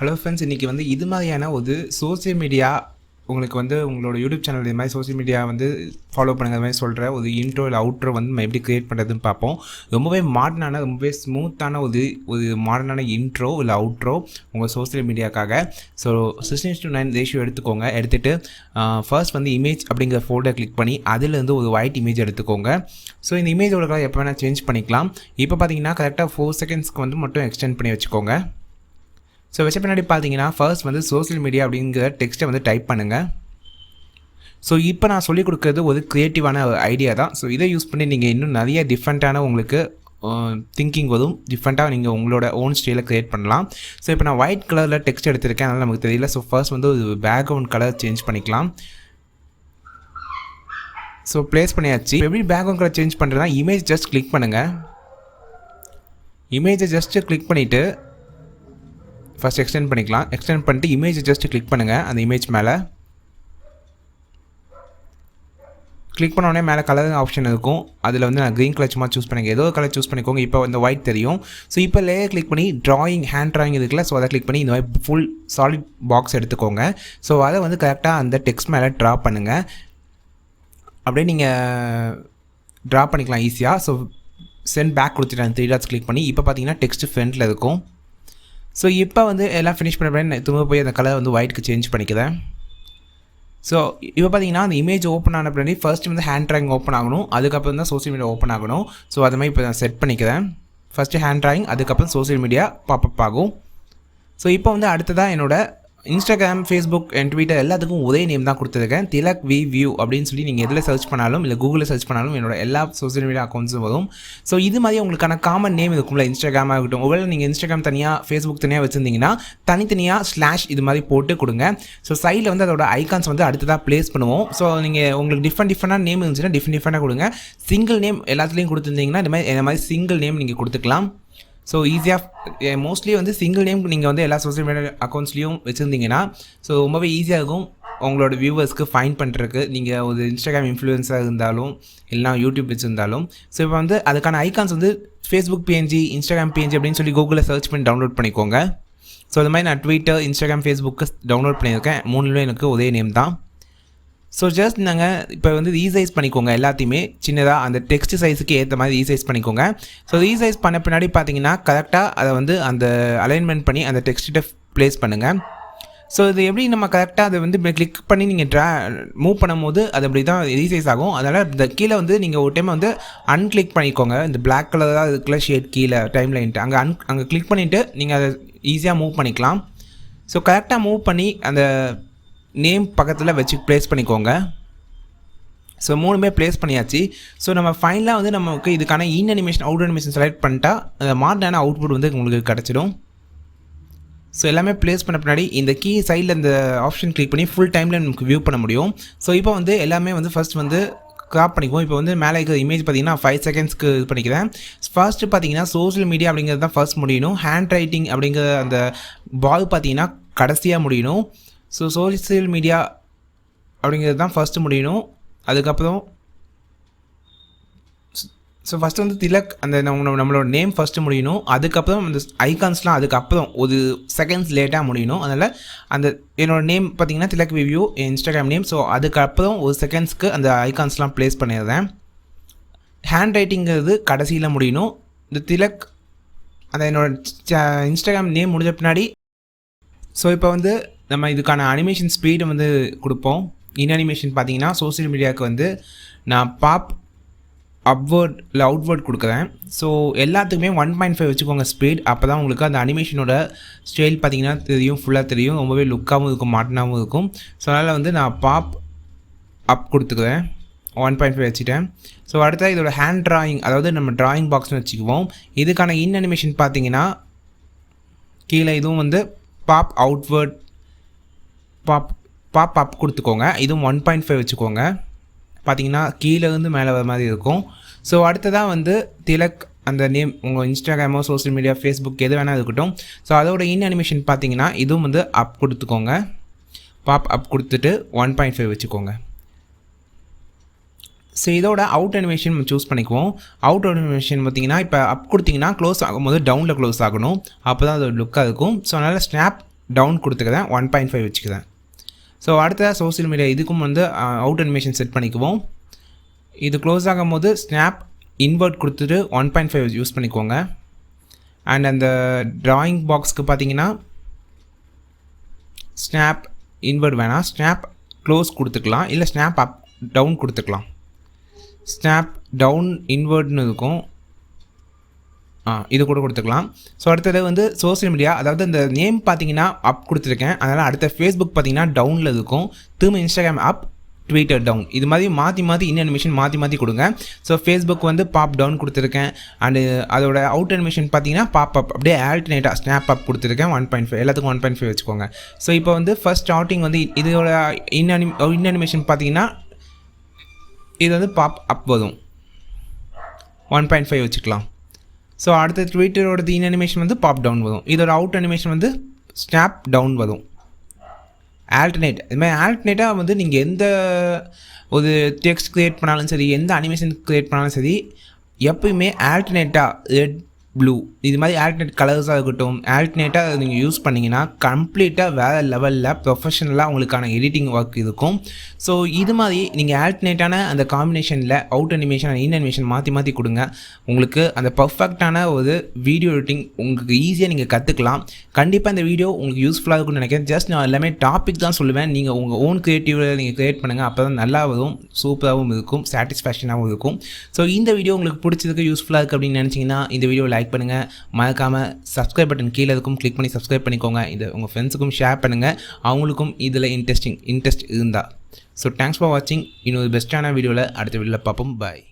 Hello friends, இன்றைக்கி வந்து இது மாதிரியான ஒரு சோசியல் மீடியா உங்களுக்கு வந்து உங்களோட யூடியூப் சேனல் இது மாதிரி சோசியல் மீடியா வந்து ஃபாலோ பண்ணுங்கிற மாதிரி சொல்கிற ஒரு இன்ட்ரோ இல்லை அவுட்ரோ வந்து நம்ம எப்படி க்ரியேட் பண்ணுறதுன்னு பார்ப்போம். ரொம்பவே மாடர்னான ரொம்பவே ஸ்மூத்தான ஒரு மாடர்னான இன்ட்ரோ இல்லை அவுட்ரோ உங்கள் சோசியல் மீடியாக்காக. ஸோ 16:9 ரேஷியோ எடுத்துக்கோங்க. எடுத்துகிட்டு ஃபர்ஸ்ட் வந்து இமேஜ் அப்படிங்கிற ஃபோல்டர் கிளிக் பண்ணி அதிலேருந்து ஒரு ஒயிட் இமேஜ் எடுத்துக்கோங்க. ஸோ இந்த இமேஜோட கலர் எப்போ வேணால் சேஞ்ச் பண்ணிக்கலாம். இப்போ பார்த்தீங்கன்னா கரெக்டாக 4 செகண்ட்ஸ்க்கு வந்து மட்டும் எக்ஸ்டெண்ட் பண்ணி வச்சுக்கோங்க. ஸோ வச்ச பின்னாடி பார்த்தீங்கன்னா ஃபர்ஸ்ட் வந்து சோசியல் மீடியா அப்படிங்கிற டெக்ஸ்ட்டை வந்து டைப் பண்ணுங்கள். ஸோ இப்போ நான் சொல்லிக் கொடுக்குறது ஒரு க்ரியேட்டிவான ஐடியா தான். ஸோ இதை யூஸ் பண்ணி நீங்கள் இன்னும் நிறைய டிஃப்ரெண்ட்டான உங்களுக்கு திங்கிங் வரும். டிஃப்ரெண்ட்டாக நீங்கள் உங்களோட ஓன் ஸ்டைலில் க்ரியேட் பண்ணலாம். ஸோ இப்போ நான் ஒயிட் கலரில் டெக்ஸ்ட் எடுத்திருக்கேன், அதனால் நமக்கு தெரியல. ஸோ ஃபர்ஸ்ட் வந்து ஒரு பேக்ரவுண்ட் கலர் சேஞ்ச் பண்ணிக்கலாம். ஸோ ப்ளேஸ் பண்ணியாச்சு. எப்படி பேக்ரவுண்ட் கலர் சேஞ்ச் பண்ணுறதுனா இமேஜ் ஜஸ்ட் கிளிக் பண்ணுங்கள். இமேஜை ஜஸ்ட்டு கிளிக் பண்ணிவிட்டு ஃபஸ்ட் எக்ஸ்டெண்ட் பண்ணிக்கலாம். எக்ஸ்டெண்ட் பண்ணிட்டு இமேஜ் ஜஸ்ட் கிளிக் பண்ணுங்கள். அந்த இமேஜ் மேலே கிளிக் பண்ணோடனே மேலே கலர் ஆப்ஷன் இருக்கும். அதில் வந்து நான் க்ரீன் கலர் சும்மா சூஸ் பண்ணிக்க, ஏதோ கலர் சூஸ் பண்ணிக்கோங்க. இப்போ இந்த ஒயிட் தெரியும். ஸோ இப்போ லேயர் கிளிக் பண்ணி ஹேண்ட் ட்ராயிங் இருக்குல்ல, ஸோ அதை கிளிக் பண்ணி இந்த மாதிரி ஃபுல் சாலிட் பாக்ஸ் எடுத்துக்கோங்க. ஸோ அதை வந்து கரெக்டாக அந்த டெக்ஸ்ட் மேலே ட்ரா பண்ணுங்கள். அப்படியே நீங்கள் ட்ரா பண்ணிக்கலாம் ஈஸியாக. ஸோ சென்ட் பேக் கொடுத்துட்டேன் 3 டாட்ஸ் கிளிக் பண்ணி. இப்போ பார்த்தீங்கன்னா டெக்ஸ்ட் ஃப்ரண்ட்டில் இருக்கும். ஸோ இப்போ வந்து எல்லாம் ஃபினிஷ் பண்ண பிறகு திரும்ப போய் அந்த கலர் வந்து ஒயிட்க்கு சேஞ்ச் பண்ணிக்கிறேன். ஸோ இப்போ பார்த்தீங்கன்னா அந்த இமேஜ் ஓப்பன் ஆன பின்னாடி ஃபர்ஸ்ட் வந்து ஹேண்ட் ட்ராயிங் ஓப்பன் ஆகணும், அதுக்கப்புறம் தான் சோசியல் மீடியா ஓப்பன் ஆகணும். ஸோ அது மாதிரி இப்போ நான் செட் பண்ணிக்கிறேன். ஃபஸ்ட்டு ஹேண்ட் ட்ராயிங், அதுக்கப்புறம் சோசியல் மீடியா பாப்அப் ஆகும். ஸோ இப்போ வந்து அடுத்ததாக என்னோடய இன்ஸ்டாகிராம், ஃபேஸ்புக் அண்ட் ட்விட்டர் எல்லாத்துக்கும் ஒரே நேம் தான் கொடுத்துருக்கேன். திலக் வி வியூ அப்படின்னு சொல்லி நீங்கள் எதில் சர்ச் பண்ணாலும் இல்லை கூகுளில் சர்ச் பண்ணாலும் என்னோட எல்லா சோசியல் மீடியா அக்கௌண்ட்ஸும் வரும். ஸோ இது மாதிரி உங்களுக்கான காமன் நேம் இருக்கும்ல, இன்ஸ்டாகிராமாக இருக்கட்டும். ஒருவேளை நீங்கள் இன்ஸ்டாகிராம் தனியாக, ஃபேஸ்புக் தனியாக வச்சுருந்தீங்கன்னா தனித்தனியாக ஸ்லாஷ் இது மாதிரி போட்டு கொடுங்க. ஸோ சைடில் வந்து அதோட ஐகான்ஸ் வந்து அடுத்ததாக ப்ளேஸ் பண்ணுவோம். ஸோ நீங்கள் உங்களுக்கு டிஃப்ரெண்டான நேம் இருந்துச்சுன்னா டிஃப்ரெண்டாக கொடுங்க. சிங்கிள் நேம் எல்லாத்துலேயும் கொடுத்துருந்தீங்கன்னா இந்த மாதிரி சிங்கிள் நேம் நீங்கள் கொடுத்துக்கலாம். ஸோ ஈஸியாக மோஸ்ட்லி வந்து சிங்கிள் நேம் நீங்கள் வந்து எல்லா சோசியல் மீடியா அக்கௌண்ட்ஸ்லேயும் வச்சுருந்தீங்கன்னா ஸோ ரொம்பவே ஈஸியாக இருக்கும் உங்களோட வியூவர்ஸ்க்கு ஃபைன் பண்ணுறதுக்கு. நீங்கள் ஒரு இன்ஸ்டாகிராம் இன்ஃப்ளூயன்ஸாக இருந்தாலும் இல்லைனா யூடியூப் வச்சுருந்தாலும். ஸோ இப்போ வந்து அதுக்கான ஐகான்ஸ் வந்து ஃபேஸ்புக் பேஜ், இன்ஸ்டாகிராம் பேஜ் அப்படின்னு சொல்லி கூகுளில் சர்ச் பண்ணி டவுன்லோட் பண்ணிக்கோங்க. ஸோ அது மாதிரி நான் ட்விட்டர், இன்ஸ்டாகிராம், ஃபேஸ்புக்கு டவுன்லோட் பண்ணியிருக்கேன். 3லேயும் எனக்கு ஒரே நேம் தான். ஸோ ஜஸ்ட் நாங்கள் இப்போ வந்து ரீசைஸ் பண்ணிக்கோங்க எல்லாத்தையுமே சின்னதாக அந்த டெக்ஸ்ட் சைஸுக்கு ஏற்ற மாதிரி ரீசைஸ் பண்ணிக்கோங்க. ஸோ ரீசைஸ் பண்ண பின்னாடி பார்த்தீங்கன்னா கரெக்டாக அதை வந்து அந்த அலைன்மெண்ட் பண்ணி அந்த டெக்ஸ்ட்டை ப்ளேஸ் பண்ணுங்கள். ஸோ இது எப்படி நம்ம கரெக்டாக அதை வந்து இப்போ கிளிக் பண்ணி நீங்கள் மூவ் பண்ணும்போது அது அப்படி தான் ரீசைஸ் ஆகும். அதனால் இந்த கீழே வந்து நீங்கள் ஒரு டைம் வந்து அன்கிளிக் பண்ணிக்கோங்க. இந்த பிளாக் கலராக இதுக்குள்ள ஷேட் கீழே டைம் லைன்ட்டு அங்கே கிளிக் பண்ணிவிட்டு நீங்கள் அதை ஈஸியாக மூவ் பண்ணிக்கலாம். ஸோ கரெக்டாக மூவ் பண்ணி அந்த நேம் பக்கத்தில் வச்சு ப்ளேஸ் பண்ணிக்கோங்க. ஸோ 3மே ப்ளேஸ் பண்ணியாச்சு. ஸோ நம்ம ஃபைனலாக வந்து நமக்கு இதுக்கான இன் அனிமேஷன், அவுட் அனிமேஷன் செலக்ட் பண்ணிட்டா அந்த மாடர்னான அவுட்புட் வந்து உங்களுக்கு கிடச்சிடும். ஸோ எல்லாமே ப்ளேஸ் பண்ண பின்னாடி இந்த கீ சைடில் இந்த ஆப்ஷன் கிளிக் பண்ணி ஃபுல் டைமில் நமக்கு வியூ பண்ண முடியும். ஸோ இப்போ வந்து எல்லாமே வந்து ஃபஸ்ட் வந்து கிராப் பண்ணிக்குவோம். இப்போ வந்து மேலே இருக்கிற இமேஜ் பார்த்தீங்கன்னா 5 செகண்ட்ஸ்க்கு இது பண்ணிக்கிறேன். ஃபர்ஸ்ட்டு பார்த்தீங்கன்னா சோஷியல் மீடியா அப்படிங்கிறது தான் ஃபர்ஸ்ட் முடியணும். ஹேண்ட் ரைட்டிங் அப்படிங்கிற அந்த பால் பார்த்தீங்கன்னா கடைசியாக முடியணும். ஸோ சோஷியல் மீடியா அப்படிங்கிறது தான் ஃபஸ்ட்டு முடியணும். அதுக்கப்புறம் ஸோ ஃபஸ்ட்டு வந்து திலக் அந்த நம்மளோட நேம் ஃபஸ்ட்டு முடியணும். அதுக்கப்புறம் அந்த ஐகான்ஸ்லாம் அதுக்கப்புறம் ஒரு செகண்ட்ஸ் லேட்டாக முடியணும். அதனால் அந்த என்னோடய நேம் பார்த்திங்கன்னா Tilak view Instagram name. So அதுக்கப்புறம் ஒரு செகண்ட்ஸ்க்கு அந்த ஐகான்ஸ்லாம் ப்ளேஸ் பண்ணிடுறேன். ஹேண்ட் ரைட்டிங்கிறது கடைசியில் முடியணும். இந்த திலக் அந்த என்னோடய இன்ஸ்டாகிராம் நேம் முடிஞ்ச பின்னாடி ஸோ இப்போ வந்து நம்ம இதுக்கான அனிமேஷன் ஸ்பீடு வந்து கொடுப்போம். இன் அனிமேஷன் பார்த்தீங்கன்னா சோசியல் மீடியாவுக்கு வந்து நான் பாப் அப்வேர்ட் இல்லை அவுட்வேர்ட் கொடுக்குறேன். ஸோ எல்லாத்துக்குமே 1.5 வச்சுக்கோங்க ஸ்பீட். அப்போ தான் உங்களுக்கு அந்த அனிமேஷனோட ஸ்டைல் பார்த்தீங்கன்னா தெரியும், ஃபுல்லாக தெரியும், ரொம்பவே லுக்காகவும் இருக்கும், மாடர்னாகவும் இருக்கும். ஸோ அதனால் வந்து நான் பாப் அப் கொடுத்துக்குறேன், 1.5 வச்சுட்டேன். ஸோ அடுத்த இதோட ஹேண்ட் ட்ராயிங், அதாவது நம்ம ட்ராயிங் பாக்ஸ்னு வச்சுக்குவோம். இதுக்கான இன் அனிமேஷன் பார்த்தீங்கன்னா கீழே இதுவும் வந்து பாப் அவுட்வேர்ட் பாப் அப் கொடுத்துக்கோங்க. இதுவும் 1.5 வச்சுக்கோங்க. பார்த்தீங்கன்னா கீழேருந்து மேலே வர மாதிரி இருக்கும். ஸோ அடுத்ததாக வந்து திலக் அந்த நேம் உங்கள் இன்ஸ்டாகிராமோ சோஷியல் மீடியா ஃபேஸ்புக் எது வேணால் இருக்கட்டும். ஸோ அதோட இன் அனிமேஷன் பார்த்தீங்கன்னா இதுவும் வந்து அப் கொடுத்துக்கோங்க. பாப் அப் கொடுத்துட்டு 1.5 வச்சுக்கோங்க. ஸோ இதோட அவுட் அனிமேஷன் சூஸ் பண்ணிக்குவோம். அவுட் அனிமேஷன் பார்த்திங்கன்னா இப்போ அப் கொடுத்திங்கன்னா க்ளோஸ் ஆகும்போது டவுனில் க்ளோஸ் ஆகணும், அப்போ தான் அது லுக்காக இருக்கும். ஸோ அதனால் ஸ்னாப் டவுன் கொடுத்துக்கிறேன், 1.5 வச்சுக்கிறேன். ஸோ அடுத்ததாக சோஷியல் மீடியா இதுக்கும் வந்து அவுட் அனிமேஷன் செட் பண்ணிக்குவோம். இது க்ளோஸ் ஆகும் போது ஸ்னாப் இன்வெர்ட் கொடுத்துட்டு 1.5 யூஸ் பண்ணிக்கோங்க. அண்ட் அந்த ட்ராயிங் பாக்ஸ்க்கு பார்த்தீங்கன்னா ஸ்னாப் இன்வெர்ட் வேணாம், ஸ்னாப் க்ளோஸ் கொடுத்துக்கலாம், இல்லை ஸ்னாப் அப் டவுன் கொடுத்துக்கலாம். ஸ்னாப் டவுன் இன்வெர்ட்னு இருக்கும், இது கூட கொடுத்துக்கலாம். ஸோ அடுத்தது வந்து சோஷியல் மீடியா, அதாவது இந்த நேம் பார்த்தீங்கன்னா அப் கொடுத்துருக்கேன், அதனால் அடுத்த ஃபேஸ்புக் பார்த்தீங்கன்னா டவுனில் இருக்கும், திரும்ப இன்ஸ்டாகிராம் அப், ட்விட்டர் டவுன், இது மாதிரி மாற்றி இன் அனிமேஷன் மாற்றி கொடுங்க. ஸோ ஃபேஸ்புக் வந்து பாப் டவுன் கொடுத்துருக்கேன். அண்டு அதோட அவுட் அனிமேஷன் பார்த்தீங்கன்னா பாப் அப், அப்படியே ஆல்டர்னேட்டாக ஸ்னாப் அப் கொடுத்துருக்கேன், 1.5 எல்லாத்துக்கும் 1.5 வச்சுக்கோங்க. ஸோ இப்போ வந்து ஃபர்ஸ்ட் ஸ்டார்டிங் வந்து இதோட இன் அனிமேஷன் பார்த்தீங்கன்னா இது வந்து பாப் அப் வரும், 1.5 வச்சுக்கலாம். ஸோ அடுத்த ட்விட்டரோட இன் அனிமேஷன் வந்து பாப் டவுன் வரும், இதோட அவுட் அனிமேஷன் வந்து ஸ்னாப் டவுன் வரும். ஆல்டர்னேட், இதுமாதிரி ஆல்டர்னேட்டாக வந்து நீங்கள் எந்த ஒரு டெக்ஸ்ட் க்ரியேட் பண்ணாலும் சரி, எந்த அனிமேஷன் க்ரியேட் பண்ணாலும் சரி, எப்பயுமே ஆல்டர்னேட்டாக ரெட் ப்ளூ இது மாதிரி ஆல்டர்னேட் கலர்ஸாக இருக்கட்டும், ஆல்டர்னேட்டாக நீங்கள் யூஸ் பண்ணிங்கன்னா கம்ப்ளீட்டாக வேறு லெவலில் ப்ரொஃபஷனலாக உங்களுக்கான எடிட்டிங் ஒர்க் இருக்கும். ஸோ இது மாதிரி நீங்கள் ஆல்டர்னேட்டான அந்த காம்பினேஷனில் அவுட் அனிமேஷன் இன் அனிமேஷன் மாற்றி கொடுங்க, உங்களுக்கு அந்த பர்ஃபெக்டான ஒரு வீடியோ எடிட்டிங் உங்களுக்கு ஈஸியாக நீங்கள் கற்றுக்கலாம். கண்டிப்பாக இந்த வீடியோ உங்களுக்கு யூஸ்ஃபுல்லாக இருக்கும்னு நினைக்கிறேன். ஜஸ்ட் நான் எல்லாமே டாபிக் தான் சொல்லுவேன், நீங்கள் உங்கள் ஓன் க்ரியேட்டிவில் நீங்கள் க்ரியேட் பண்ணுங்கள், அப்போ தான் நல்லா வரும், சூப்பராகவும் இருக்கும், சாட்டிஸ்ஃபேக்ஷனாகவும் இருக்கும். ஸோ இந்த வீடியோ உங்களுக்கு பிடிச்சதுக்கு யூஸ்ஃபுல்லாக இருக்குது அப்படின்னு நினச்சிங்கன்னா இந்த வீடியோ லைக் பண்ணுங்கள், மறக்காமல் சப்ஸ்கிரைப் பட்டன் கீழே இருக்கும், கிளிக் பண்ணி சப்ஸ்கிரைப் பண்ணிக்கோங்க. இது உங்கள் ஃப்ரெண்ட்ஸுக்கும் ஷேர் பண்ணுங்கள், அவங்களுக்கும் இதில் இன்ட்ரெஸ்ட் இருந்தால். ஸோ தேங்க்ஸ் ஃபார் வாட்சிங். இன்னொரு பெஸ்ட்டான வீடியோவில் அடுத்த வீடியோவில் பார்ப்போம். பாய்.